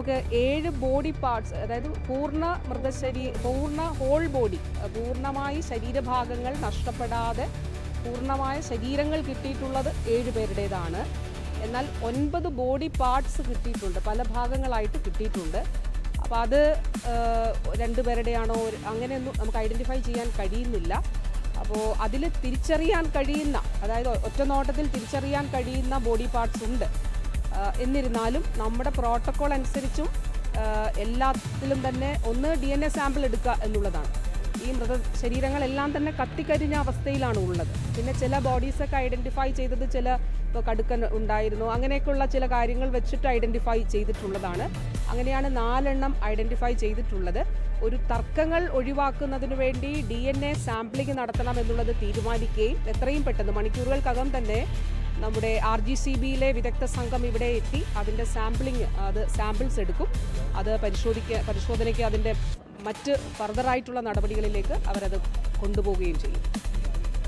നമുക്ക് 7 body parts, അതായത് പൂർണ്ണ ഹോൾ ബോഡി, പൂർണ്ണമായി ശരീരഭാഗങ്ങൾ നഷ്ടപ്പെടാതെ പൂർണ്ണമായ ശരീരങ്ങൾ കിട്ടിയിട്ടുള്ളത് 7 പേരുടേതാണ്. എന്നാൽ 9 ബോഡി പാർട്സ് കിട്ടിയിട്ടുണ്ട്, പല ഭാഗങ്ങളായിട്ട് കിട്ടിയിട്ടുണ്ട്. അപ്പോൾ അത് 2 പേരുടെയാണോ അങ്ങനെയൊന്നും നമുക്ക് ഐഡൻറ്റിഫൈ ചെയ്യാൻ കഴിയുന്നില്ല. അപ്പോൾ അതിൽ തിരിച്ചറിയാൻ കഴിയുന്ന, അതായത് ഒറ്റ നോട്ടത്തിൽ തിരിച്ചറിയാൻ കഴിയുന്ന ബോഡി പാർട്സ് ഉണ്ട്. എന്നിരുന്നാലും നമ്മുടെ പ്രോട്ടോക്കോൾ അനുസരിച്ചും എല്ലാത്തിലും തന്നെ ഒന്ന് DNA സാമ്പിൾ എടുക്കുക എന്നുള്ളതാണ്. ഈ മൃതശരീരങ്ങളെല്ലാം തന്നെ കത്തിക്കരിഞ്ഞ അവസ്ഥയിലാണ് ഉള്ളത്. പിന്നെ ചില ബോഡീസൊക്കെ ഐഡൻറ്റിഫൈ ചെയ്തത് ചില ഇപ്പോൾ കടുക്കൻ ഉണ്ടായിരുന്നു, അങ്ങനെയൊക്കെയുള്ള ചില കാര്യങ്ങൾ വെച്ചിട്ട് ഐഡൻറ്റിഫൈ ചെയ്തിട്ടുള്ളതാണ്. അങ്ങനെയാണ് 4 എണ്ണം ഐഡൻറ്റിഫൈ ചെയ്തിട്ടുള്ളത്. ഒരു തർക്കങ്ങൾ ഒഴിവാക്കുന്നതിന് വേണ്ടി DNA സാമ്പിളിംഗ് നടത്തണം എന്നുള്ളത് തീരുമാനിക്കുകയും എത്രയും പെട്ടെന്ന് മണിക്കൂറുകൾക്കകം തന്നെ നമ്മുടെ RGCBയിലെ വിദഗ്ധ സംഘം ഇവിടെ എത്തി അതിൻ്റെ സാമ്പിൾസ് എടുക്കും. അത് പരിശോധനയ്ക്ക് അതിൻ്റെ മറ്റ് ഫർദറായിട്ടുള്ള നടപടികളിലേക്ക് അവരത് കൊണ്ടുപോവുകയും ചെയ്യും.